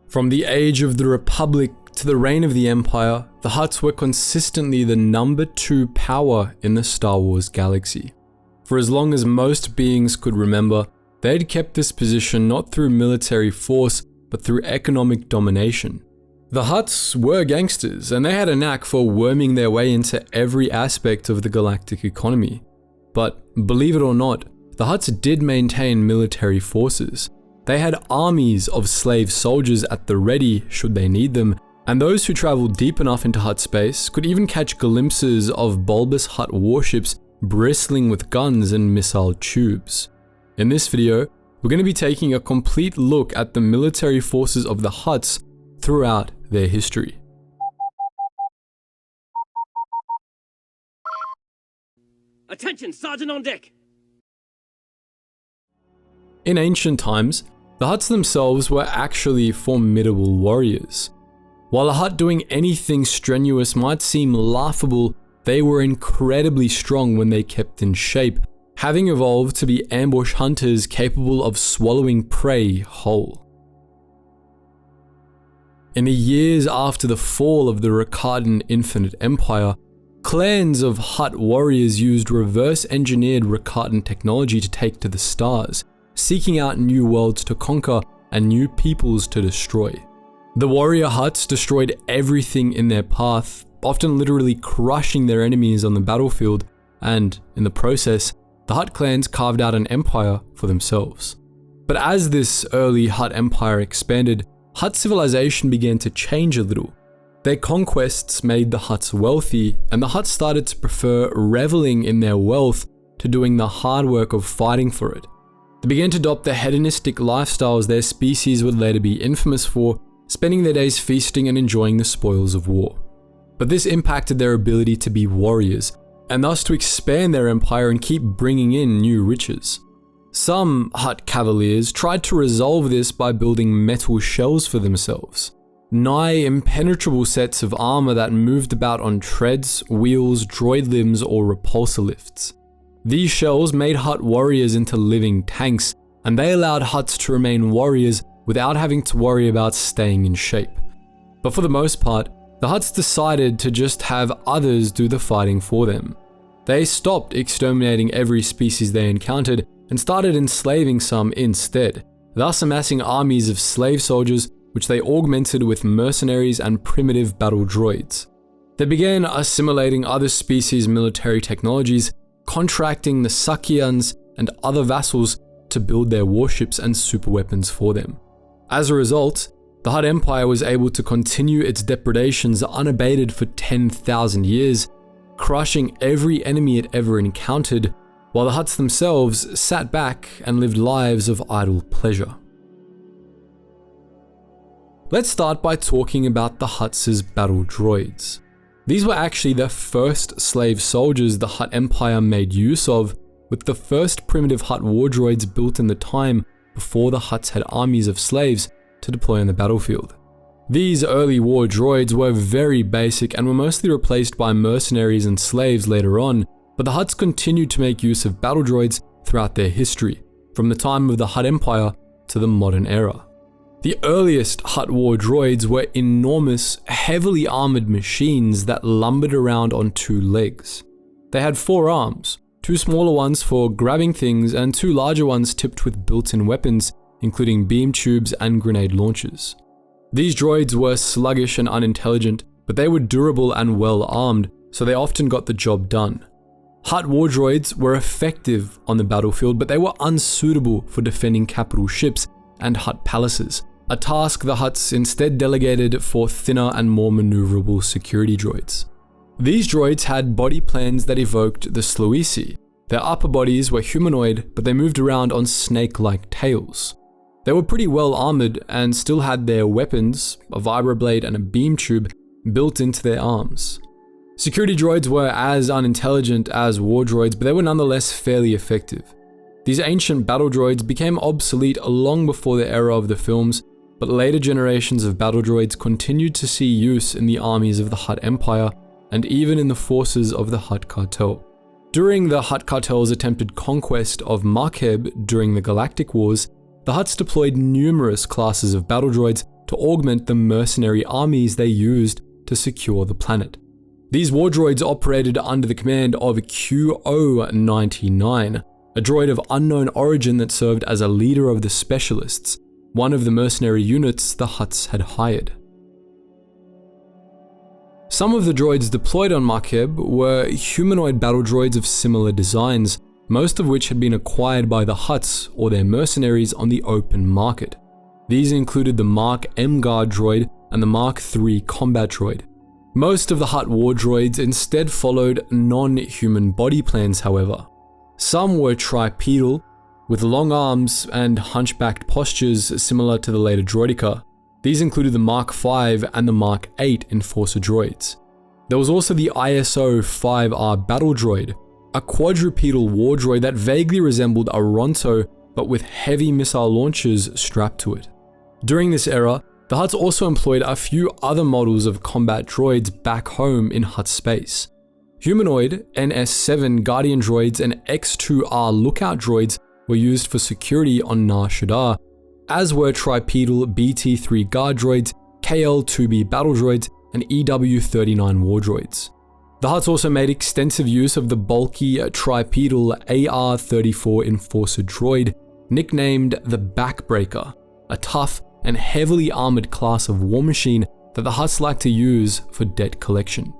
From the age of the Republic to the reign of the Empire, the Hutts were consistently the number 2 power in the Star Wars galaxy. For as long as most beings could remember, they'd kept this position not through military force, but through economic domination. The Hutts were gangsters, and they had a knack for worming their way into every aspect of the galactic economy. But believe it or not, the Hutts did maintain military forces. They had armies of slave soldiers at the ready should they need them, and those who traveled deep enough into Hutt space could even catch glimpses of bulbous Hutt warships bristling with guns and missile tubes. In this video, we're going to be taking a complete look at the military forces of the Hutts throughout their history. Attention, Sergeant on deck! In ancient times, the Hutts themselves were actually formidable warriors. While a Hutt doing anything strenuous might seem laughable, they were incredibly strong when they kept in shape, having evolved to be ambush hunters capable of swallowing prey whole. In the years after the fall of the Rakatan Infinite Empire, clans of Hutt Warriors used reverse-engineered Rakatan technology to take to the stars, seeking out new worlds to conquer and new peoples to destroy. The warrior Hutts destroyed everything in their path, often literally crushing their enemies on the battlefield, and in the process, the Hutt clans carved out an empire for themselves. But as this early Hutt empire expanded, Hutt civilization began to change a little. Their conquests made the Hutts wealthy, and the Hutts started to prefer reveling in their wealth to doing the hard work of fighting for it. They began to adopt the hedonistic lifestyles their species would later be infamous for, spending their days feasting and enjoying the spoils of war. But this impacted their ability to be warriors, and thus to expand their empire and keep bringing in new riches. Some Hutt cavaliers tried to resolve this by building metal shells for themselves, nigh impenetrable sets of armor that moved about on treads, wheels, droid limbs, or repulsor lifts. These shells made Hutt warriors into living tanks, and they allowed Hutts to remain warriors without having to worry about staying in shape. But for the most part, the Hutts decided to just have others do the fighting for them. They stopped exterminating every species they encountered and started enslaving some instead, thus amassing armies of slave soldiers which they augmented with mercenaries and primitive battle droids. They began assimilating other species' military technologies, contracting the Sakians and other vassals to build their warships and superweapons for them. As a result, the Hutt Empire was able to continue its depredations unabated for 10,000 years, crushing every enemy it ever encountered, while the Hutts themselves sat back and lived lives of idle pleasure. Let's start by talking about the Hutts' battle droids. These were actually the first slave soldiers the Hutt Empire made use of, with the first primitive Hutt war droids built in the time before the Hutts had armies of slaves to deploy on the battlefield. These early war droids were very basic and were mostly replaced by mercenaries and slaves later on, but the Hutts continued to make use of battle droids throughout their history, from the time of the Hutt Empire to the modern era. The earliest Hutt war droids were enormous, heavily armored machines that lumbered around on 2 legs. They had 4 arms, 2 smaller ones for grabbing things and 2 larger ones tipped with built-in weapons, including beam tubes and grenade launchers. These droids were sluggish and unintelligent, but they were durable and well armed, so they often got the job done. Hutt war droids were effective on the battlefield, but they were unsuitable for defending capital ships and Hutt palaces, a task the Hutts instead delegated for thinner and more maneuverable security droids. These droids had body plans that evoked the Sluisi. Their upper bodies were humanoid, but they moved around on snake-like tails. They were pretty well armored and still had their weapons, a vibroblade and a beam tube, built into their arms. Security droids were as unintelligent as war droids, but they were nonetheless fairly effective. These ancient battle droids became obsolete long before the era of the films, but later generations of battle droids continued to see use in the armies of the Hutt Empire and even in the forces of the Hutt Cartel. During the Hutt Cartel's attempted conquest of Markeb during the Galactic Wars, the Hutts deployed numerous classes of battle droids to augment the mercenary armies they used to secure the planet. These war droids operated under the command of QO-99, a droid of unknown origin that served as a leader of the Specialists, one of the mercenary units the Hutts had hired. Some of the droids deployed on Markeb were humanoid battle droids of similar designs, most of which had been acquired by the Hutts or their mercenaries on the open market. These included the Mark M Guard droid and the Mark III combat droid. Most of the Hutt war droids instead followed non-human body plans, however. Some were tripedal, with long arms and hunchbacked postures similar to the later droidica. These included the Mark V and the Mark VIII Enforcer droids. There was also the ISO 5R battle droid, a quadrupedal war droid that vaguely resembled a Ronto but with heavy missile launchers strapped to it. During this era, the Hutts also employed a few other models of combat droids back home in Hutt space. Humanoid NS-7 Guardian droids and X-2R lookout droids were used for security on Nar Shaddaa, as were tripedal BT-3 guard droids, KL-2B battle droids, and EW-39 war droids. The Hutts also made extensive use of the bulky tripedal AR-34 Enforcer droid, nicknamed the Backbreaker, a tough and heavily armored class of war machine that the Hutts liked to use for debt collection.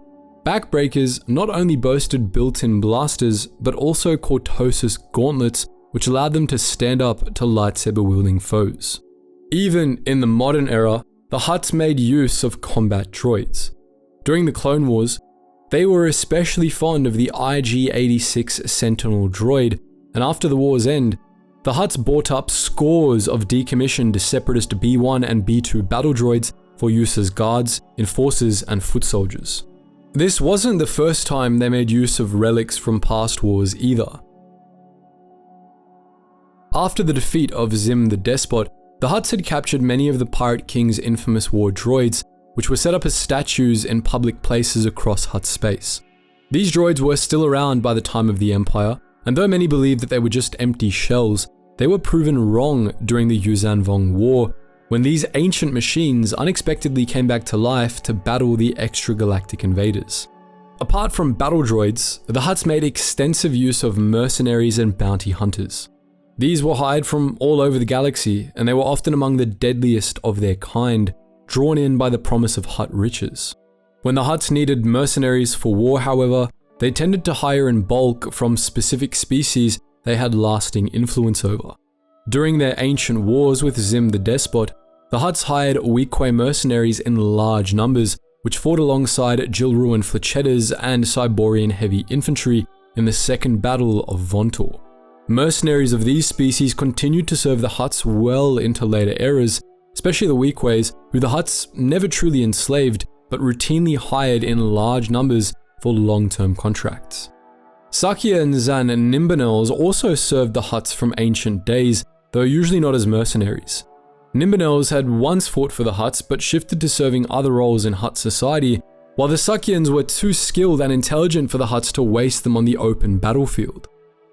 Backbreakers not only boasted built-in blasters, but also cortosis gauntlets, which allowed them to stand up to lightsaber-wielding foes. Even in the modern era, the Hutts made use of combat droids. During the Clone Wars, they were especially fond of the IG-86 Sentinel droid, and after the war's end, the Hutts bought up scores of decommissioned Separatist B-1 and B-2 battle droids for use as guards, enforcers, and foot soldiers. This wasn't the first time they made use of relics from past wars either. After the defeat of Zim the Despot, the Hutts had captured many of the Pirate King's infamous war droids, which were set up as statues in public places across Hutt space. These droids were still around by the time of the Empire, and though many believed that they were just empty shells, they were proven wrong during the Yuuzhan Vong War, when these ancient machines unexpectedly came back to life to battle the extragalactic invaders. Apart from battle droids, the Hutts made extensive use of mercenaries and bounty hunters. These were hired from all over the galaxy, and they were often among the deadliest of their kind, drawn in by the promise of Hutt riches. When the Hutts needed mercenaries for war, however, they tended to hire in bulk from specific species they had lasting influence over. During their ancient wars with Zim the Despot, the Hutts hired Weequay mercenaries in large numbers, which fought alongside Jilruan Flechettas and Cyborian heavy infantry in the Second Battle of Vontor. Mercenaries of these species continued to serve the Hutts well into later eras, especially the Weequays, who the Hutts never truly enslaved, but routinely hired in large numbers for long-term contracts. Sakya and Zan and Nimbanels also served the Hutts from ancient days, though usually not as mercenaries. Nimbanels had once fought for the Hutts, but shifted to serving other roles in Hutt society, while the Sakyans were too skilled and intelligent for the Hutts to waste them on the open battlefield.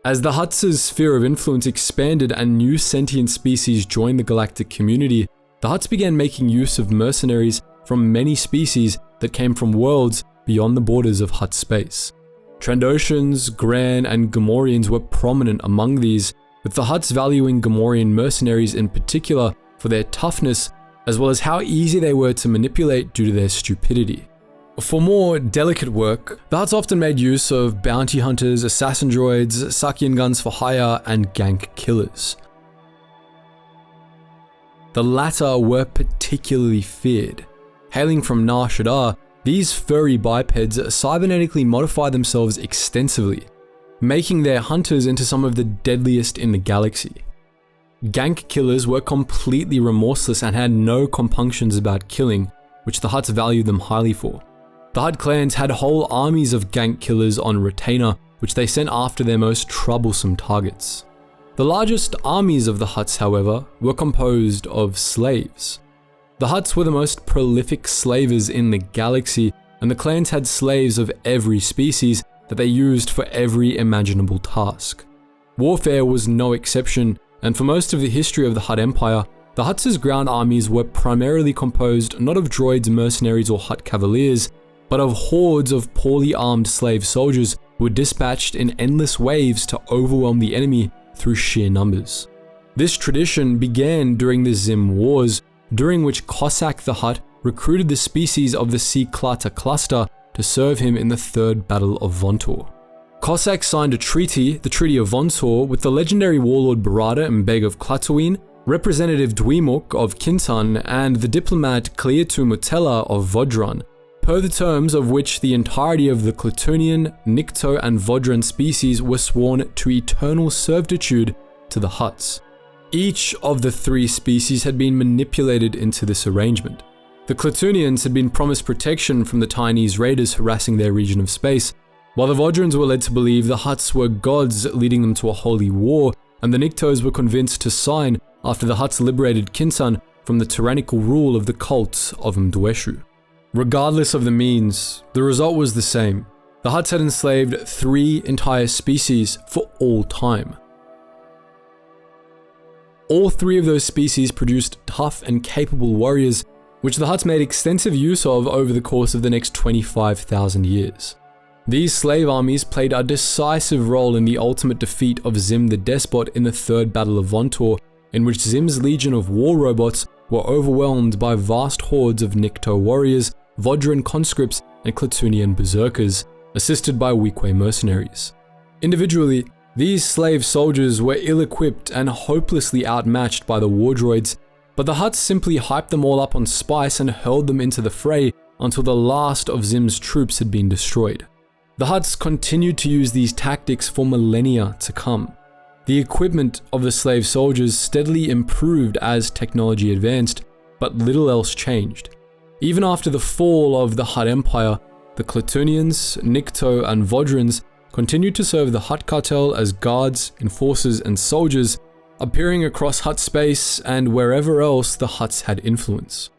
As the Hutts' sphere of influence expanded and new sentient species joined the galactic community, the Hutts began making use of mercenaries from many species that came from worlds beyond the borders of Hutt space. Trandoshans, Gran, and Gamorreans were prominent among these, with the Hutts valuing Gamorrean mercenaries in particular for their toughness, as well as how easy they were to manipulate due to their stupidity. For more delicate work, the Hutts often made use of bounty hunters, assassin droids, Sakyan guns for hire, and gank killers. The latter were particularly feared. Hailing from Nar Shaddaa, these furry bipeds cybernetically modify themselves extensively, making their hunters into some of the deadliest in the galaxy. Gank killers were completely remorseless and had no compunctions about killing, which the Hutts valued them highly for. The Hutt clans had whole armies of gank killers on retainer, which they sent after their most troublesome targets. The largest armies of the Hutts, however, were composed of slaves. The Hutts were the most prolific slavers in the galaxy, and the clans had slaves of every species that they used for every imaginable task. Warfare was no exception, and for most of the history of the Hutt Empire, the Hutts' ground armies were primarily composed not of droids, mercenaries, or Hutt cavaliers, but of hordes of poorly armed slave soldiers who were dispatched in endless waves to overwhelm the enemy through sheer numbers. This tradition began during the Zim Wars, during which Cossack the Hutt recruited the species of the Sea-Klata cluster to serve him in the Third Battle of Vontor. Cossack signed a treaty, the Treaty of Vontor, with the legendary warlord Barada and Beg of Klatooine, Representative Dweemuk of Kintan, and the diplomat Cleatu Mutella of Vodran, per the terms of which the entirety of the Klatooinian, Nikto, and Vodran species were sworn to eternal servitude to the Hutts. Each of the three species had been manipulated into this arrangement. The Klatoonians had been promised protection from the Chinese raiders harassing their region of space, while the Vodrans were led to believe the Hutts were gods leading them to a holy war, and the Niktos were convinced to sign after the Hutts liberated Kintan from the tyrannical rule of the cult of Mdweshu. Regardless of the means, the result was the same. The Hutts had enslaved 3 entire species for all time. All 3 of those species produced tough and capable warriors, which the Hutts made extensive use of over the course of the next 25,000 years. These slave armies played a decisive role in the ultimate defeat of Zim the Despot in the Third Battle of Vontor, in which Zim's legion of war robots were overwhelmed by vast hordes of Nikto warriors, Vodran conscripts, and Klatoonian berserkers, assisted by Weequay mercenaries. Individually, these slave soldiers were ill-equipped and hopelessly outmatched by the war droids, but the Hutts simply hyped them all up on spice and hurled them into the fray until the last of Zim's troops had been destroyed. The Hutts continued to use these tactics for millennia to come. The equipment of the slave soldiers steadily improved as technology advanced, but little else changed. Even after the fall of the Hutt Empire, the Klatoonians, Nikto, and Vodrans continued to serve the Hutt cartel as guards, enforcers, and soldiers, appearing across Hutt space and wherever else the Hutts had influence.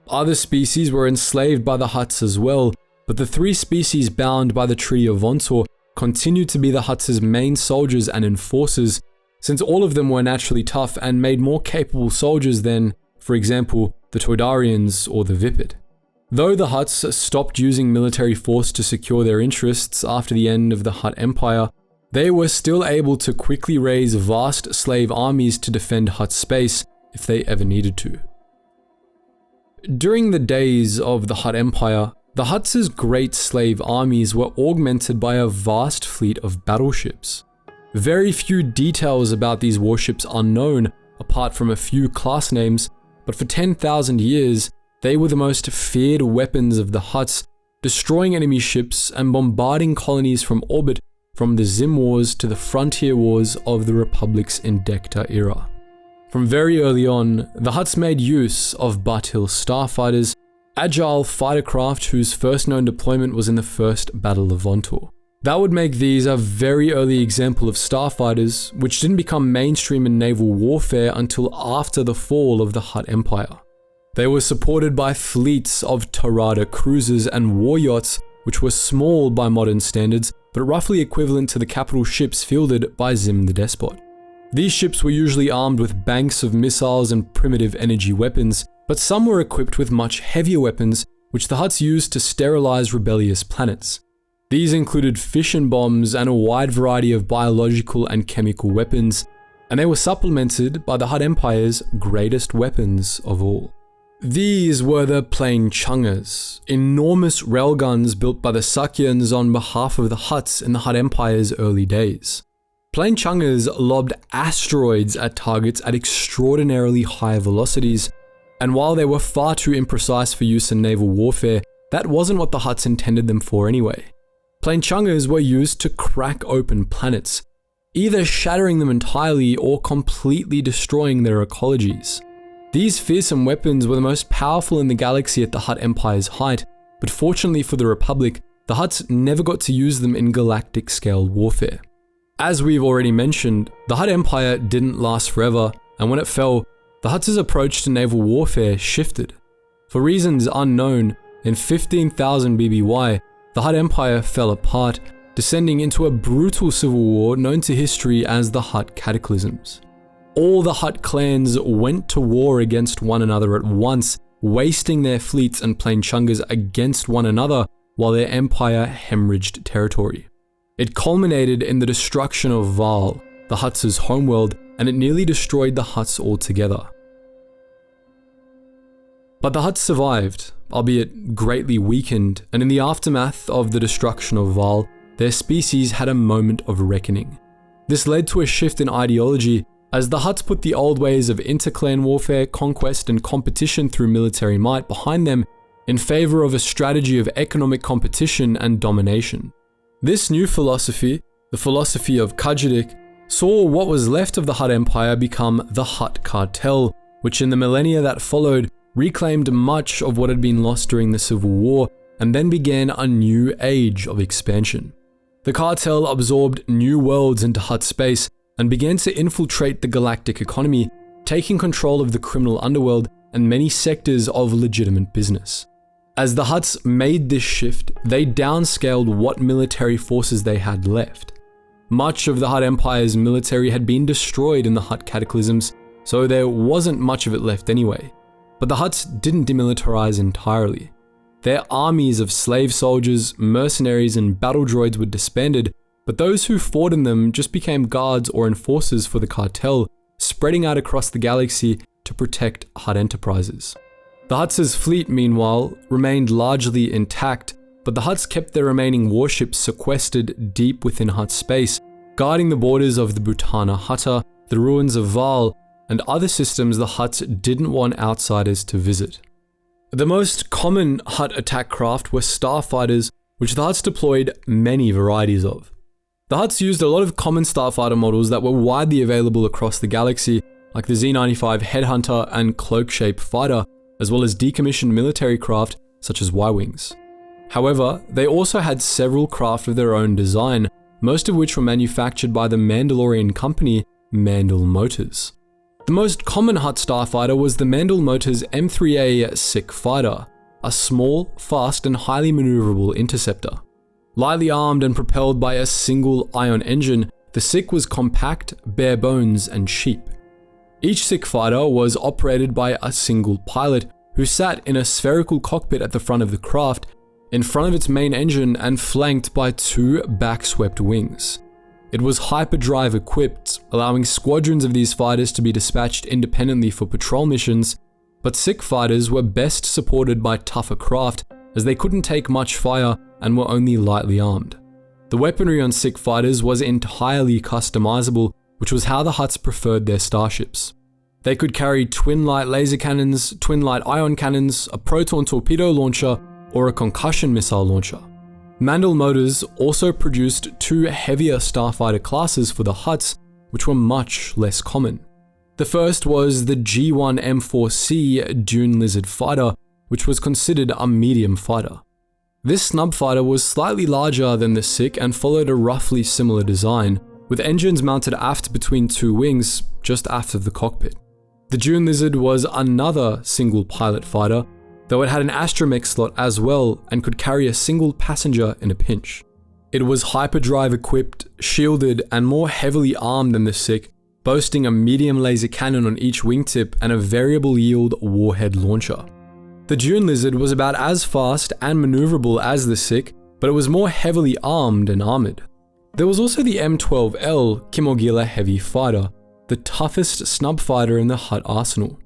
Other species were enslaved by the Hutts as well, but the 3 species bound by the Treaty of Vontor continued to be the Hutts' main soldiers and enforcers, since all of them were naturally tough and made more capable soldiers than, for example, the Toydarians or the Vipid. Though the Hutts stopped using military force to secure their interests after the end of the Hutt Empire, they were still able to quickly raise vast slave armies to defend Hutt space if they ever needed to. During the days of the Hutt Empire, the Hutts' great slave armies were augmented by a vast fleet of battleships. Very few details about these warships are known, apart from a few class names, but for 10,000 years, they were the most feared weapons of the Hutts, destroying enemy ships and bombarding colonies from orbit from the Zim Wars to the frontier wars of the Republic's Indecta era. From very early on, the Hutts made use of Butt-Hill starfighters, agile fighter craft whose first known deployment was in the First Battle of Vontor. That would make these a very early example of starfighters, which didn't become mainstream in naval warfare until after the fall of the Hutt Empire. They were supported by fleets of Tarada cruisers and war yachts, which were small by modern standards, but roughly equivalent to the capital ships fielded by Zim the Despot. These ships were usually armed with banks of missiles and primitive energy weapons, but some were equipped with much heavier weapons, which the Hutts used to sterilize rebellious planets. These included fission bombs and a wide variety of biological and chemical weapons, and they were supplemented by the Hutt Empire's greatest weapons of all. These were the Plain Chungas, enormous railguns built by the Sakyans on behalf of the Hutts in the Hutt Empire's early days. Plain Chungas lobbed asteroids at targets at extraordinarily high velocities, and while they were far too imprecise for use in naval warfare, that wasn't what the Hutts intended them for anyway. Plain Chungas were used to crack open planets, either shattering them entirely or completely destroying their ecologies. These fearsome weapons were the most powerful in the galaxy at the Hutt Empire's height, but fortunately for the Republic, the Hutts never got to use them in galactic-scale warfare. As we've already mentioned, the Hutt Empire didn't last forever, and when it fell, the Hutts' approach to naval warfare shifted. For reasons unknown, in 15,000 BBY, the Hutt Empire fell apart, descending into a brutal civil war known to history as the Hutt Cataclysms. All the Hutt clans went to war against one another at once, wasting their fleets and plane chungas against one another while their empire hemorrhaged territory. It culminated in the destruction of Val, the Hutts' homeworld, and it nearly destroyed the Hutts altogether. But the Hutts survived, albeit greatly weakened, and in the aftermath of the destruction of Val, their species had a moment of reckoning. This led to a shift in ideology, as the Hutts put the old ways of interclan warfare, conquest, and competition through military might behind them in favor of a strategy of economic competition and domination. This new philosophy, the philosophy of Khajidik, saw what was left of the Hutt Empire become the Hutt Cartel, which in the millennia that followed reclaimed much of what had been lost during the Civil War and then began a new age of expansion. The cartel absorbed new worlds into Hutt space and began to infiltrate the galactic economy, taking control of the criminal underworld and many sectors of legitimate business. As the Hutts made this shift, they downscaled what military forces they had left. Much of the Hutt Empire's military had been destroyed in the Hutt cataclysms, so there wasn't much of it left anyway. But the Hutts didn't demilitarize entirely. Their armies of slave soldiers, mercenaries, and battle droids were disbanded, but those who fought in them just became guards or enforcers for the cartel, spreading out across the galaxy to protect Hutt enterprises. The Hutts' fleet, meanwhile, remained largely intact, but the Hutts kept their remaining warships sequestered deep within Hutt space, guarding the borders of the Butana Hutta, the ruins of Val, and other systems the Hutts didn't want outsiders to visit. The most common Hutt attack craft were starfighters, which the Hutts deployed many varieties of. The Hutts used a lot of common starfighter models that were widely available across the galaxy, like the Z-95 Headhunter and Cloak-shaped fighter, as well as decommissioned military craft such as Y-Wings. However, they also had several craft of their own design, most of which were manufactured by the Mandalorian company Mandal Motors. The most common Hutt starfighter was the Mandal Motors M3A Sikh fighter, a small, fast, and highly maneuverable interceptor. Lightly armed and propelled by a single ion engine, the Sikh was compact, bare bones, and cheap. Each Sikh fighter was operated by a single pilot who sat in a spherical cockpit at the front of the craft, in front of its main engine and flanked by two back-swept wings. It was hyperdrive equipped, allowing squadrons of these fighters to be dispatched independently for patrol missions, but Sikh fighters were best supported by tougher craft as they couldn't take much fire and were only lightly armed. The weaponry on Sikh fighters was entirely customizable, which was how the Hutts preferred their starships. They could carry twin light laser cannons, twin light ion cannons, a proton torpedo launcher, or a concussion missile launcher. Mandal Motors also produced two heavier starfighter classes for the Hutts, which were much less common. The first was the G1M4C Dune Lizard fighter, which was considered a medium fighter. This snub fighter was slightly larger than the Sikh and followed a roughly similar design, with engines mounted aft between two wings, just aft of the cockpit. The Dune Lizard was another single pilot fighter, though it had an astromech slot as well and could carry a single passenger in a pinch. It was hyperdrive equipped, shielded, and more heavily armed than the Sikh, boasting a medium laser cannon on each wingtip and a variable yield warhead launcher. The Dune Lizard was about as fast and maneuverable as the Sikh, but it was more heavily armed and armored. There was also the M12L Kimogila Heavy Fighter, the toughest snub fighter in the Hutt arsenal.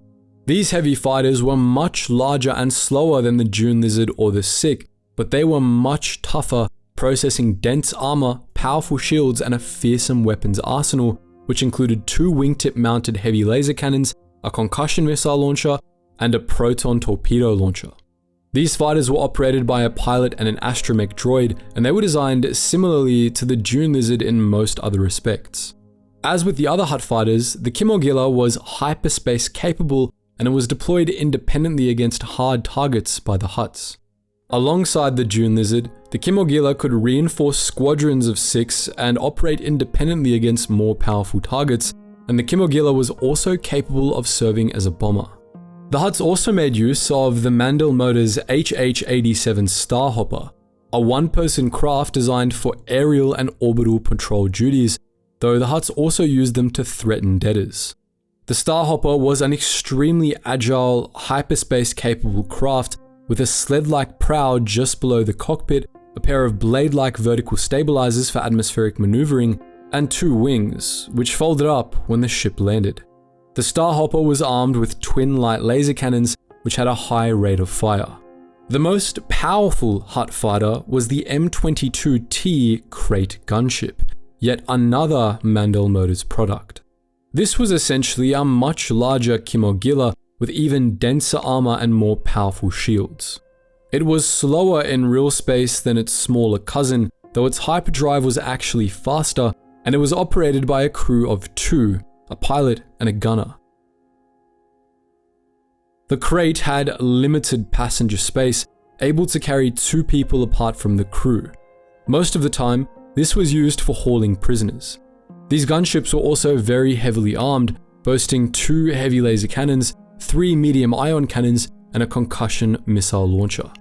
These heavy fighters were much larger and slower than the Dune Lizard or the Sikh, but they were much tougher, processing dense armor, powerful shields, and a fearsome weapons arsenal, which included two wingtip mounted heavy laser cannons, a concussion missile launcher, and a proton torpedo launcher. These fighters were operated by a pilot and an astromech droid, and they were designed similarly to the Dune Lizard in most other respects. As with the other Hutt fighters, the Kimogila was hyperspace capable, and it was deployed independently against hard targets by the Hutts. Alongside the Dune Lizard, the Kimogila could reinforce squadrons of Sikhs and operate independently against more powerful targets, and the Kimogila was also capable of serving as a bomber. The Hutts also made use of the Mandal Motors HH-87 Starhopper, a one-person craft designed for aerial and orbital patrol duties, though the Hutts also used them to threaten deaders. The Starhopper was an extremely agile, hyperspace-capable craft with a sled-like prow just below the cockpit, a pair of blade-like vertical stabilizers for atmospheric maneuvering, and 2 wings, which folded up when the ship landed. The Starhopper was armed with twin light laser cannons, which had a high rate of fire. The most powerful Hutt fighter was the M22T Crate gunship, yet another Mandel Motors product. This was essentially a much larger Kimogilla with even denser armor and more powerful shields. It was slower in real space than its smaller cousin, though its hyperdrive was actually faster, and it was operated by a crew of 2, a pilot and a gunner. The Crate had limited passenger space, able to carry 2 people apart from the crew. Most of the time, this was used for hauling prisoners. These gunships were also very heavily armed, boasting 2 heavy laser cannons, 3 medium ion cannons, and a concussion missile launcher.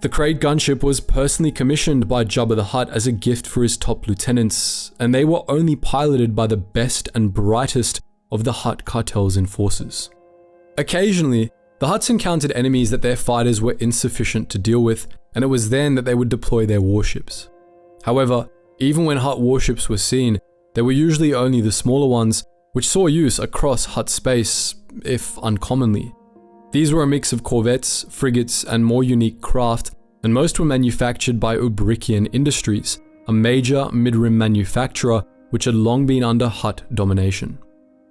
The Crate gunship was personally commissioned by Jabba the Hutt as a gift for his top lieutenants, and they were only piloted by the best and brightest of the Hutt cartel's enforcers. Occasionally, the Hutts encountered enemies that their fighters were insufficient to deal with, and it was then that they would deploy their warships. However, even when Hutt warships were seen, they were usually only the smaller ones, which saw use across Hutt space, if uncommonly. These were a mix of corvettes, frigates, and more unique craft, and most were manufactured by Ubrikian Industries, a major mid-rim manufacturer which had long been under Hutt domination.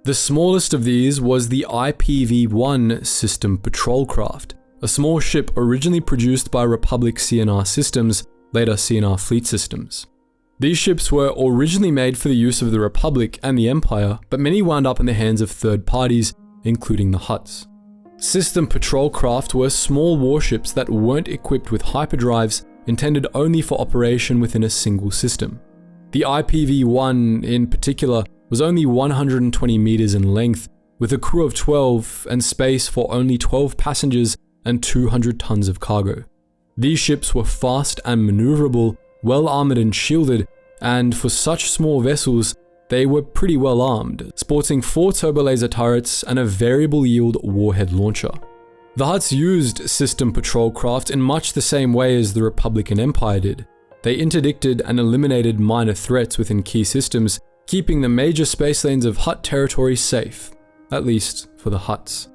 The smallest of these was the IPV-1 System Patrol Craft, a small ship originally produced by Republic CNR Systems, later CNR Fleet Systems. These ships were originally made for the use of the Republic and the Empire, but many wound up in the hands of third parties, including the Hutts. System patrol craft were small warships that weren't equipped with hyperdrives, intended only for operation within a single system. The IPV-1 in particular was only 120 meters in length, with a crew of 12 and space for only 12 passengers and 200 tons of cargo. These ships were fast and maneuverable, well armored and shielded, and for such small vessels, they were pretty well armed, sporting 4 turbolaser turrets and a variable yield warhead launcher. The Hutts used system patrol craft in much the same way as the Republic and Empire did. They interdicted and eliminated minor threats within key systems, keeping the major space lanes of Hutt territory safe, at least for the Hutts.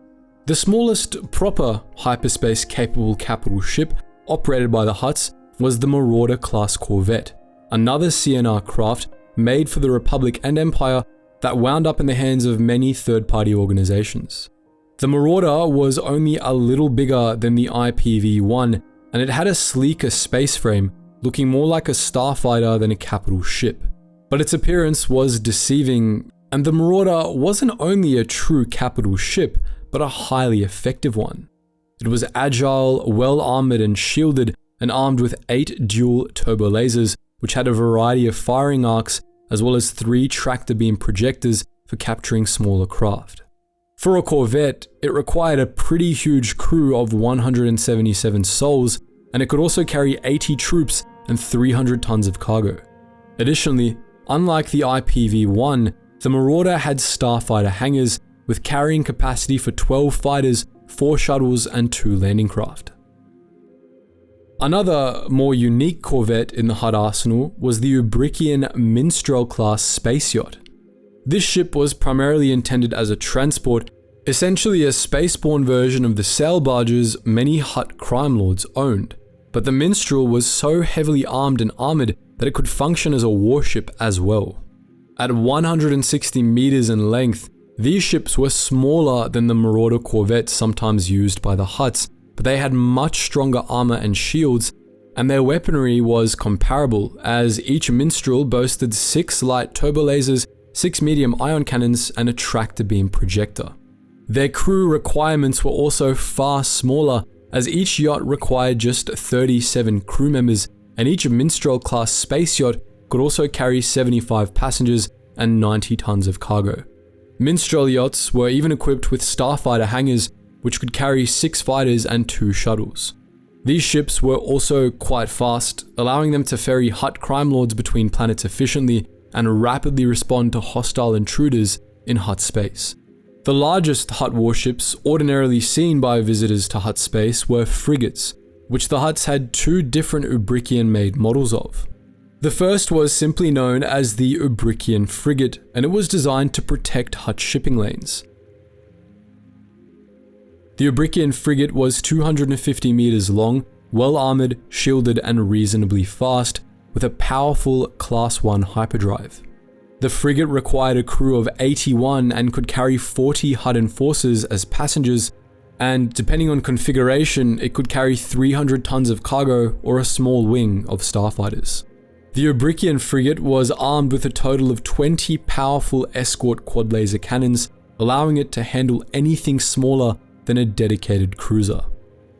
The smallest proper hyperspace-capable capital ship operated by the Hutts was the Marauder-class corvette, another CNR craft made for the Republic and Empire that wound up in the hands of many third-party organizations. The Marauder was only a little bigger than the IPV-1, and it had a sleeker space frame, looking more like a starfighter than a capital ship. But its appearance was deceiving, and the Marauder wasn't only a true capital ship, but a highly effective one. It was agile, well-armored and shielded, and armed with 8 dual turbo lasers, which had a variety of firing arcs, as well as 3 tractor beam projectors for capturing smaller craft. For a corvette, it required a pretty huge crew of 177 souls, and it could also carry 80 troops and 300 tons of cargo. Additionally, unlike the IPV-1, the Marauder had starfighter hangars with carrying capacity for 12 fighters, 4 shuttles, and 2 landing craft. Another, more unique corvette in the Hutt arsenal was the Ubrikian Minstrel-class space yacht. This ship was primarily intended as a transport, essentially a spaceborne version of the sail barges many Hutt crime lords owned, but the Minstrel was so heavily armed and armored that it could function as a warship as well. At 160 meters in length, these ships were smaller than the Marauder corvettes sometimes used by the Hutts, but they had much stronger armor and shields, and their weaponry was comparable, as each Minstrel boasted 6 light turbolasers, 6 medium ion cannons, and a tractor beam projector. Their crew requirements were also far smaller, as each yacht required just 37 crew members, and each Minstrel-class space yacht could also carry 75 passengers and 90 tons of cargo. Minstrel yachts were even equipped with starfighter hangars, which could carry 6 fighters and 2 shuttles. These ships were also quite fast, allowing them to ferry Hutt crime lords between planets efficiently and rapidly respond to hostile intruders in Hutt space. The largest Hutt warships ordinarily seen by visitors to Hutt space were frigates, which the Hutts had two different Ubrikian-made models of. The first was simply known as the Ubrikian frigate, and it was designed to protect Hutt shipping lanes. The Ubrikian frigate was 250 meters long, well-armored, shielded, and reasonably fast, with a powerful Class 1 hyperdrive. The frigate required a crew of 81 and could carry 40 Hutt enforcers as passengers, and depending on configuration, it could carry 300 tons of cargo or a small wing of starfighters. The Ubrikian frigate was armed with a total of 20 powerful escort quad laser cannons, allowing it to handle anything smaller than a dedicated cruiser.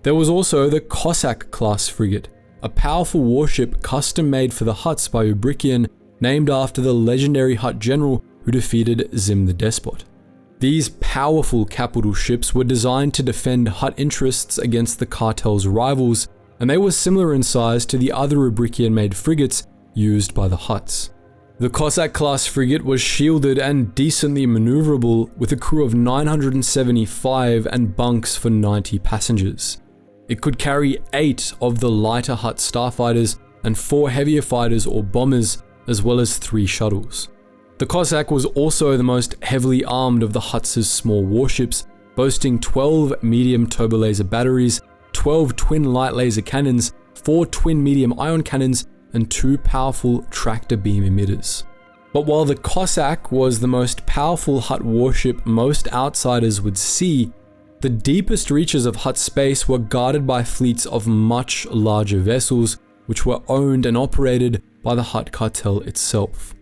There was also the Cossack class frigate, a powerful warship custom made for the Hutts by Ubrikian, named after the legendary Hutt general who defeated Zim the Despot. These powerful capital ships were designed to defend Hutt interests against the cartel's rivals, and they were similar in size to the other Ubrikian-made frigates used by the Hutts. The Cossack class frigate was shielded and decently maneuverable, with a crew of 975 and bunks for 90 passengers. It could carry 8 of the lighter Hutt starfighters and 4 heavier fighters or bombers, as well as 3 shuttles. The Cossack was also the most heavily armed of the Hutts' small warships, boasting 12 medium turbolaser batteries, 12 twin light laser cannons, 4 twin medium ion cannons, and 2 powerful tractor beam emitters. But while the Cossack was the most powerful Hutt warship most outsiders would see, the deepest reaches of Hutt space were guarded by fleets of much larger vessels, which were owned and operated by the Hutt cartel itself.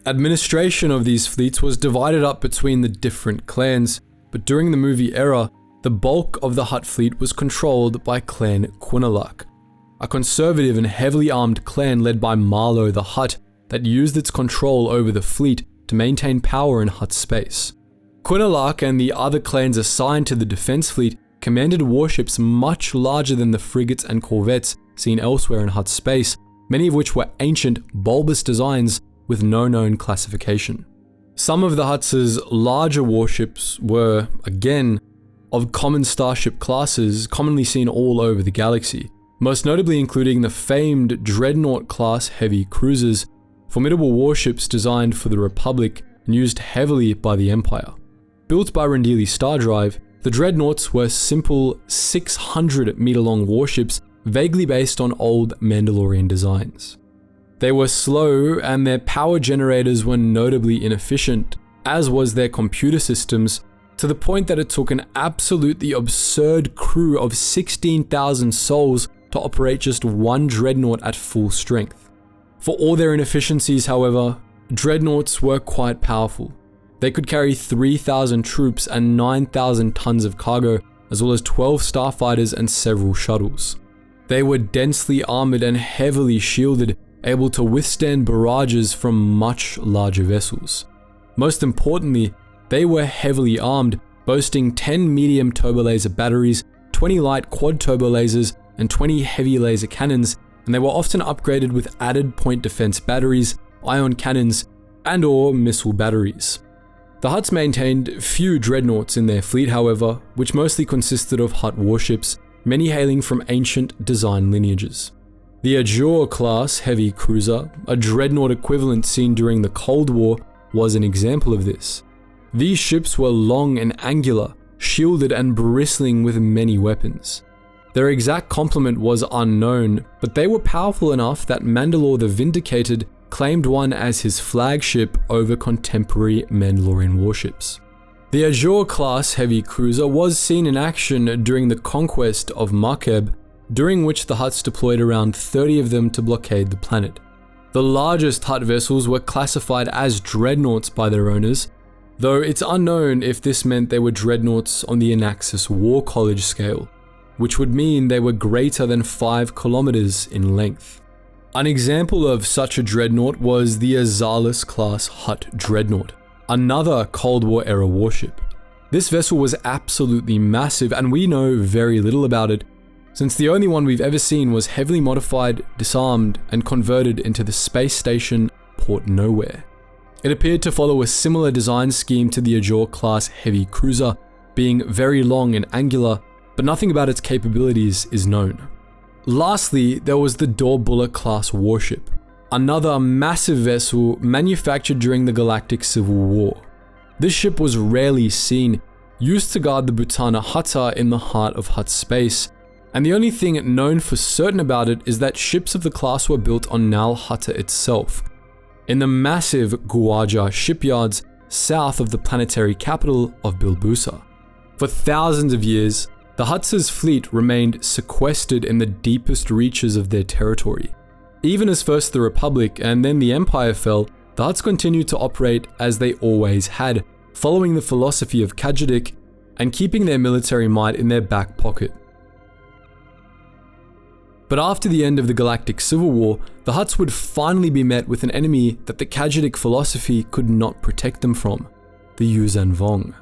Administration of these fleets was divided up between the different clans, but during the movie era, the bulk of the Hutt fleet was controlled by Clan Quinalak, a conservative and heavily armed clan led by Marlow the Hutt that used its control over the fleet to maintain power in Hutt space. Quinalak and the other clans assigned to the defense fleet commanded warships much larger than the frigates and corvettes seen elsewhere in Hutt space, many of which were ancient, bulbous designs with no known classification. Some of the Hutts' larger warships were, again, of common starship classes commonly seen all over the galaxy, most notably including the famed Dreadnought-class heavy cruisers, formidable warships designed for the Republic and used heavily by the Empire. Built by Rendili Stardrive, the Dreadnoughts were simple 600-meter-long warships vaguely based on old Mandalorian designs. They were slow, and their power generators were notably inefficient, as was their computer systems, to the point that it took an absolutely absurd crew of 16,000 souls to operate just one Dreadnought at full strength. For all their inefficiencies, however, Dreadnoughts were quite powerful. They could carry 3,000 troops and 9,000 tons of cargo, as well as 12 starfighters and several shuttles. They were densely armored and heavily shielded, able to withstand barrages from much larger vessels. Most importantly, they were heavily armed, boasting 10 medium turbolaser batteries, 20 light quad turbolasers, and 20 heavy laser cannons, and they were often upgraded with added point defense batteries, ion cannons, and/or missile batteries. The Hutts maintained few dreadnoughts in their fleet, however, which mostly consisted of Hutt warships, many hailing from ancient design lineages. The Azure class heavy cruiser, a dreadnought equivalent seen during the Cold War, was an example of this. These ships were long and angular, shielded and bristling with many weapons. Their exact complement was unknown, but they were powerful enough that Mandalore the Vindicated claimed one as his flagship over contemporary Mandalorian warships. The Azure class heavy cruiser was seen in action during the conquest of Makeb, during which the Hutts deployed around 30 of them to blockade the planet. The largest Hutt vessels were classified as dreadnoughts by their owners, though it's unknown if this meant they were dreadnoughts on the Anaxis War College scale, which would mean they were greater than 5 kilometers in length. An example of such a dreadnought was the Azalis class Hutt dreadnought, another Cold War era warship. This vessel was absolutely massive, and we know very little about it, since the only one we've ever seen was heavily modified, disarmed, and converted into the space station Port Nowhere. It appeared to follow a similar design scheme to the Ajor-class heavy cruiser, being very long and angular, but nothing about its capabilities is known. Lastly, there was the Dorbula-class warship, another massive vessel manufactured during the Galactic Civil War. This ship was rarely seen, used to guard the Butana Hutta in the heart of Hutt space, and the only thing known for certain about it is that ships of the class were built on Nal Hutta itself, in the massive Guaja shipyards south of the planetary capital of Bilbusa. For thousands of years, the Hutts' fleet remained sequestered in the deepest reaches of their territory. Even as first the Republic and then the Empire fell, the Hutts continued to operate as they always had, following the philosophy of Khajidik and keeping their military might in their back pocket. But after the end of the Galactic Civil War, the Hutts would finally be met with an enemy that the Khajidik philosophy could not protect them from, the Yuuzhan Vong.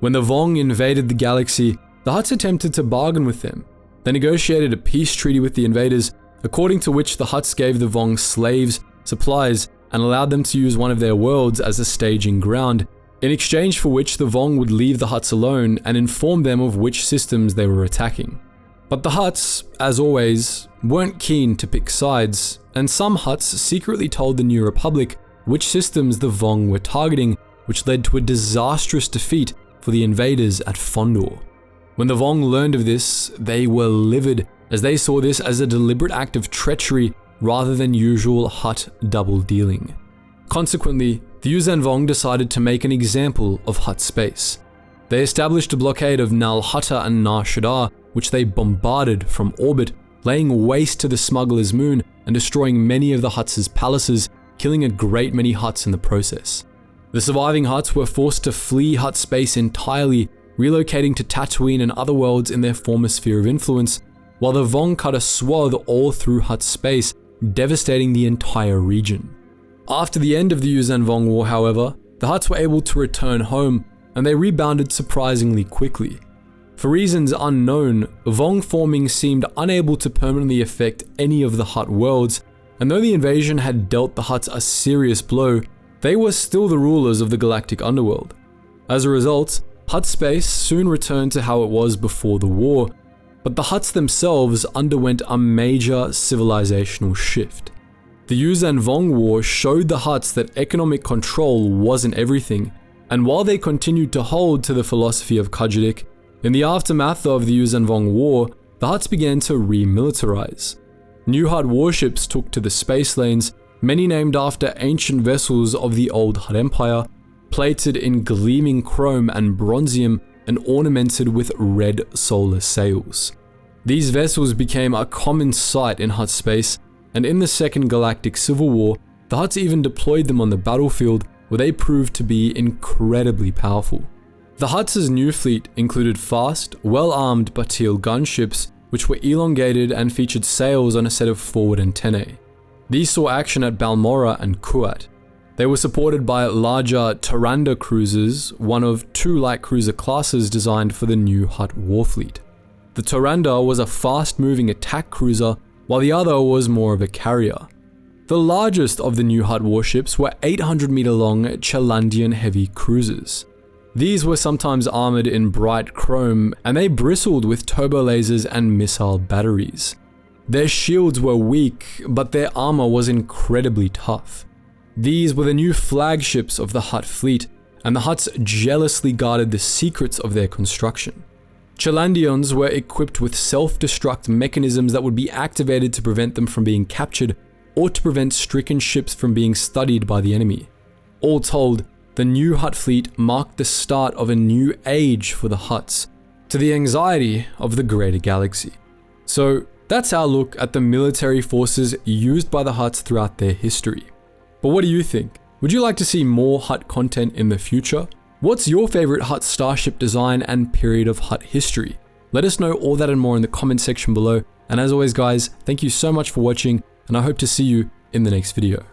When the Vong invaded the galaxy, the Hutts attempted to bargain with them. They negotiated a peace treaty with the invaders, according to which the Hutts gave the Vong slaves, supplies, and allowed them to use one of their worlds as a staging ground, in exchange for which the Vong would leave the Hutts alone and inform them of which systems they were attacking. But the Hutts, as always, weren't keen to pick sides, and some Hutts secretly told the New Republic which systems the Vong were targeting, which led to a disastrous defeat for the invaders at Fondor. When the Vong learned of this, they were livid, as they saw this as a deliberate act of treachery rather than usual Hutt double-dealing. Consequently, the Yuuzhan Vong decided to make an example of Hutt space. They established a blockade of Nal Hutta and Nar Shaddaa, which they bombarded from orbit, laying waste to the smugglers' moon and destroying many of the Hutts' palaces, killing a great many Hutts in the process. The surviving Hutts were forced to flee Hutt space entirely, relocating to Tatooine and other worlds in their former sphere of influence, while the Vong cut a swath all through Hutt space, devastating the entire region. After the end of the Yuuzhan Vong War, however, the Hutts were able to return home, and they rebounded surprisingly quickly. For reasons unknown, Vong forming seemed unable to permanently affect any of the Hutt worlds, and though the invasion had dealt the Hutts a serious blow, they were still the rulers of the galactic underworld. As a result, Hutt space soon returned to how it was before the war, but the Hutts themselves underwent a major civilizational shift. The Yuuzhan Vong War showed the Hutts that economic control wasn't everything, and while they continued to hold to the philosophy of Khajidik, in the aftermath of the Yuuzhan Vong War, the Hutts began to remilitarize. New Hutt warships took to the space lanes, many named after ancient vessels of the old Hutt Empire, plated in gleaming chrome and bronzium and ornamented with red solar sails. These vessels became a common sight in Hutt space, and in the Second Galactic Civil War, the Hutts even deployed them on the battlefield, where they proved to be incredibly powerful. The Hutts' new fleet included fast, well-armed Batil gunships, which were elongated and featured sails on a set of forward antennae. These saw action at Balmorra and Kuat. They were supported by larger Tyrande cruisers, one of two light cruiser classes designed for the new Hutt warfleet. The Tyrande was a fast-moving attack cruiser, while the other was more of a carrier. The largest of the new Hutt warships were 800-meter-long Chalandian heavy cruisers. These were sometimes armored in bright chrome, and they bristled with turbo lasers and missile batteries. Their shields were weak, but their armor was incredibly tough. These were the new flagships of the Hutt fleet, and the Hutts jealously guarded the secrets of their construction. Chalandians were equipped with self-destruct mechanisms that would be activated to prevent them from being captured or to prevent stricken ships from being studied by the enemy. All told, the new Hutt fleet marked the start of a new age for the Hutts, to the anxiety of the greater galaxy. So that's our look at the military forces used by the Hutts throughout their history. But what do you think? Would you like to see more Hutt content in the future? What's your favorite Hutt starship design and period of Hutt history? Let us know all that and more in the comment section below. And as always guys, thank you so much for watching, and I hope to see you in the next video.